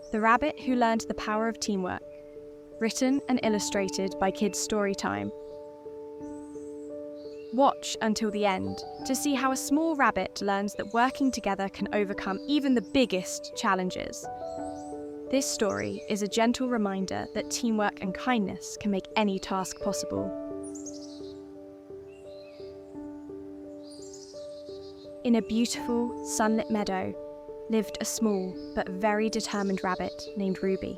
The Rabbit Who Learned the Power of Teamwork, written and illustrated by Kidsstorytime. Watch until the end to see how a small rabbit learns that working together can overcome even the biggest challenges. This story is a gentle reminder that teamwork and kindness can make any task possible. In a beautiful, sunlit meadow lived a small but very determined rabbit named Ruby.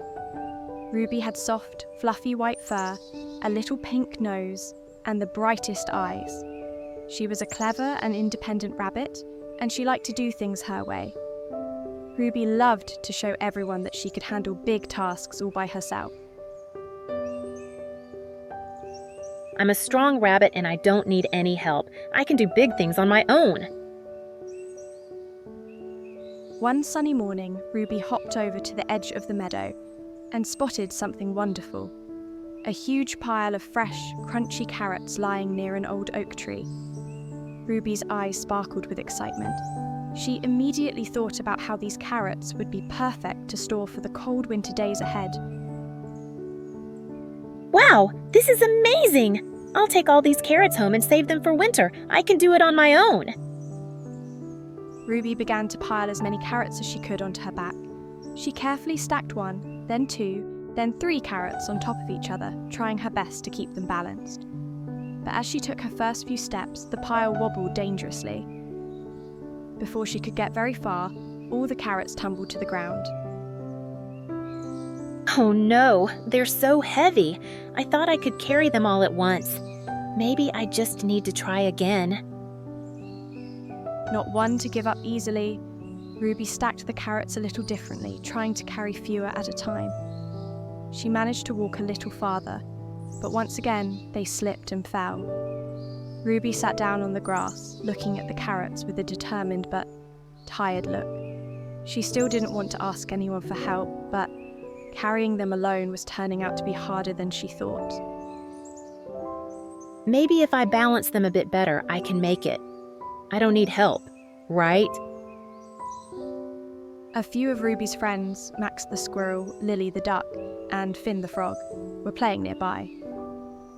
Ruby had soft, fluffy white fur, a little pink nose, and the brightest eyes. She was a clever and independent rabbit, and she liked to do things her way. Ruby loved to show everyone that she could handle big tasks all by herself. I'm a strong rabbit and I don't need any help. I can do big things on my own. One sunny morning, Ruby hopped over to the edge of the meadow and spotted something wonderful. A huge pile of fresh, crunchy carrots lying near an old oak tree. Ruby's eyes sparkled with excitement. She immediately thought about how these carrots would be perfect to store for the cold winter days ahead. Wow, this is amazing! I'll take all these carrots home and save them for winter. I can do it on my own. Ruby began to pile as many carrots as she could onto her back. She carefully stacked one, then two, then three carrots on top of each other, trying her best to keep them balanced. But as she took her first few steps, the pile wobbled dangerously. Before she could get very far, all the carrots tumbled to the ground. Oh no, they're so heavy. I thought I could carry them all at once. Maybe I just need to try again. Not one to give up easily, Ruby stacked the carrots a little differently, trying to carry fewer at a time. She managed to walk a little farther, but once again they slipped and fell. Ruby sat down on the grass, looking at the carrots with a determined but tired look. She still didn't want to ask anyone for help, but carrying them alone was turning out to be harder than she thought. Maybe if I balance them a bit better, I can make it. I don't need help, right? A few of Ruby's friends, Max the squirrel, Lily the duck, and Finn the frog, were playing nearby.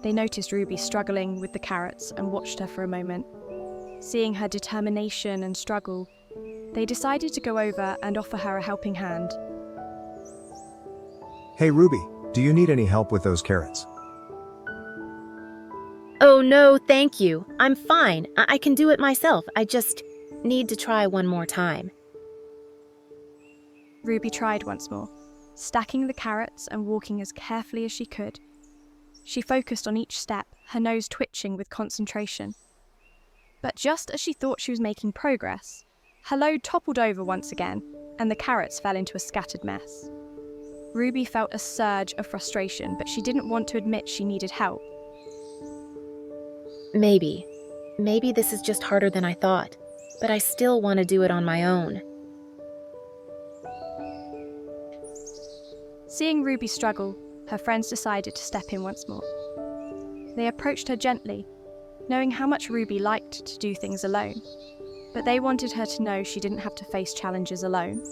They noticed Ruby struggling with the carrots and watched her for a moment. Seeing her determination and struggle, they decided to go over and offer her a helping hand. Hey Ruby, do you need any help with those carrots? Oh no, thank you. I'm fine. I can do it myself. I just need to try one more time. Ruby tried once more, stacking the carrots and walking as carefully as she could. She focused on each step, her nose twitching with concentration. But just as she thought she was making progress, her load toppled over once again, and the carrots fell into a scattered mess. Ruby felt a surge of frustration, but she didn't want to admit she needed help. Maybe this is just harder than I thought, but I still want to do it on my own. Seeing Ruby struggle, her friends decided to step in once more. They approached her gently, knowing how much Ruby liked to do things alone, but they wanted her to know she didn't have to face challenges alone.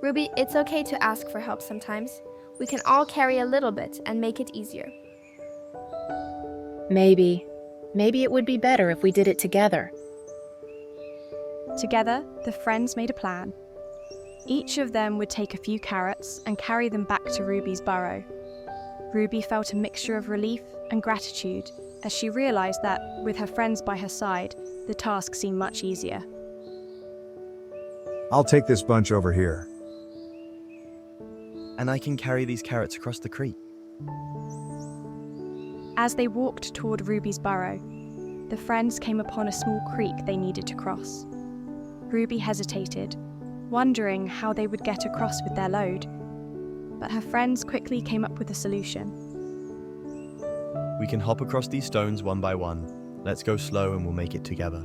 Ruby, it's okay to ask for help sometimes. We can all carry a little bit and make it easier. Maybe it would be better if we did it together. Together, the friends made a plan. Each of them would take a few carrots and carry them back to Ruby's burrow. Ruby felt a mixture of relief and gratitude as she realized that, with her friends by her side, the task seemed much easier. I'll take this bunch over here. And I can carry these carrots across the creek. As they walked toward Ruby's burrow, the friends came upon a small creek they needed to cross. Ruby hesitated, wondering how they would get across with their load. But her friends quickly came up with a solution. We can hop across these stones one by one. Let's go slow and we'll make it together.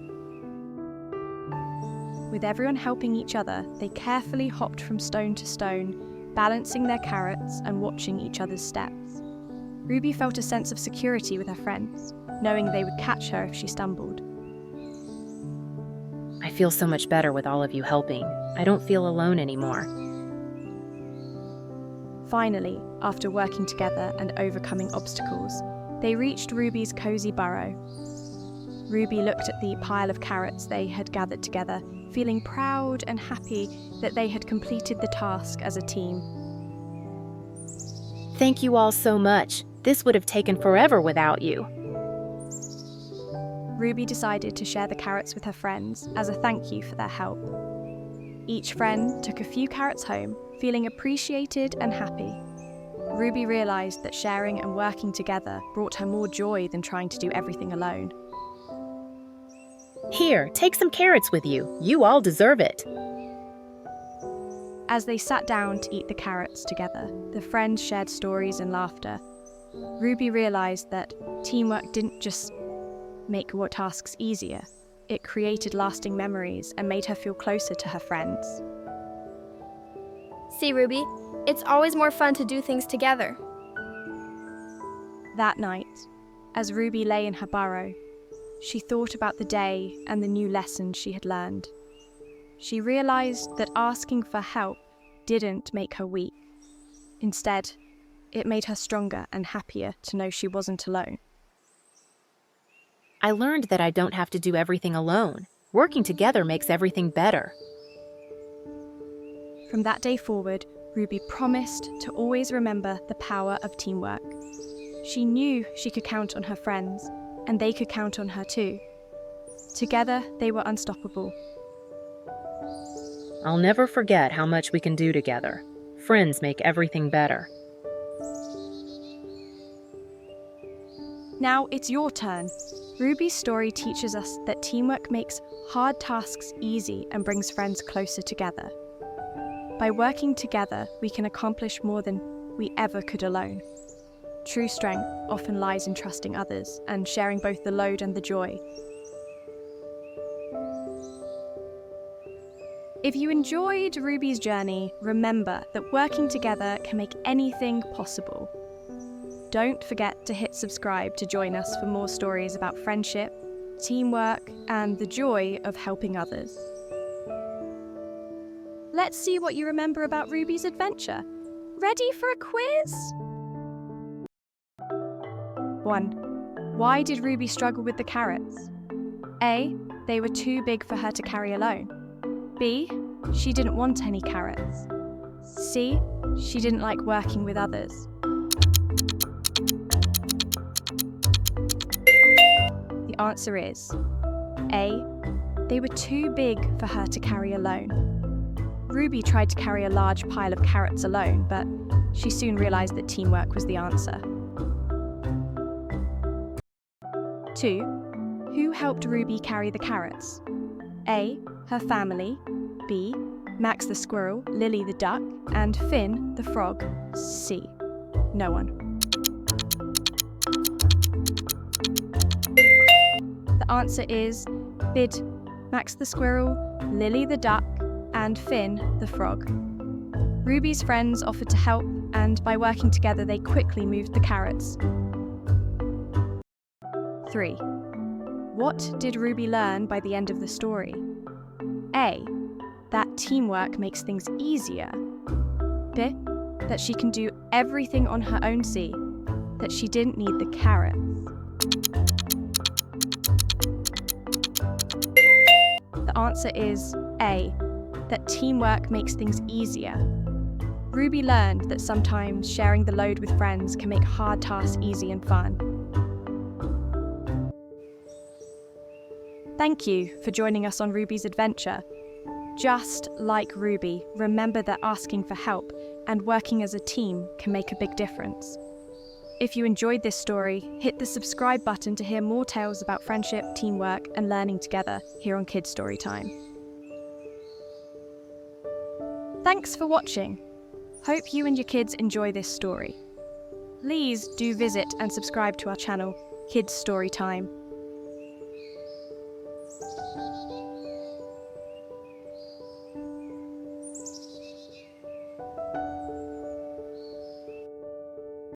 With everyone helping each other, they carefully hopped from stone to stone, balancing their carrots and watching each other's steps. Ruby felt a sense of security with her friends, knowing they would catch her if she stumbled. I feel so much better with all of you helping. I don't feel alone anymore. Finally, after working together and overcoming obstacles, they reached Ruby's cozy burrow. Ruby looked at the pile of carrots they had gathered together, feeling proud and happy that they had completed the task as a team. Thank you all so much. This would have taken forever without you. Ruby decided to share the carrots with her friends as a thank you for their help. Each friend took a few carrots home, feeling appreciated and happy. Ruby realized that sharing and working together brought her more joy than trying to do everything alone. Here, take some carrots with you. You all deserve it. As they sat down to eat the carrots together, the friends shared stories and laughter. Ruby realized that teamwork didn't just make tasks easier, it created lasting memories and made her feel closer to her friends. See, Ruby, it's always more fun to do things together. That night, as Ruby lay in her burrow, she thought about the day and the new lessons she had learned. She realized that asking for help didn't make her weak. Instead, it made her stronger and happier to know she wasn't alone. I learned that I don't have to do everything alone. Working together makes everything better. From that day forward, Ruby promised to always remember the power of teamwork. She knew she could count on her friends, and they could count on her too. Together, they were unstoppable. I'll never forget how much we can do together. Friends make everything better. Now it's your turn. Ruby's story teaches us that teamwork makes hard tasks easy and brings friends closer together. By working together, we can accomplish more than we ever could alone. True strength often lies in trusting others and sharing both the load and the joy. If you enjoyed Ruby's journey, remember that working together can make anything possible. Don't forget to hit subscribe to join us for more stories about friendship, teamwork, and the joy of helping others. Let's see what you remember about Ruby's adventure. Ready for a quiz? 1. Why did Ruby struggle with the carrots? A. They were too big for her to carry alone. B. She didn't want any carrots. C. She didn't like working with others. The answer is A. They were too big for her to carry alone. Ruby tried to carry a large pile of carrots alone, but she soon realized that teamwork was the answer. 2. Who helped Ruby carry the carrots? A. Her family. B. Max the squirrel, Lily the duck, and Finn the frog. C. No one. The answer is Bid, Max the squirrel, Lily the duck, and Finn the frog. Ruby's friends offered to help, and by working together they quickly moved the carrots. 3. What did Ruby learn by the end of the story? A. That teamwork makes things easier. B. That she can do everything on her own. C. That she didn't need the carrots. The answer is A. That teamwork makes things easier. Ruby learned that sometimes sharing the load with friends can make hard tasks easy and fun. Thank you for joining us on Ruby's adventure. Just like Ruby, remember that asking for help and working as a team can make a big difference. If you enjoyed this story, hit the subscribe button to hear more tales about friendship, teamwork, and learning together here on Kids Storytime. Thanks for watching. Hope you and your kids enjoy this story. Please do visit and subscribe to our channel, Kids Storytime.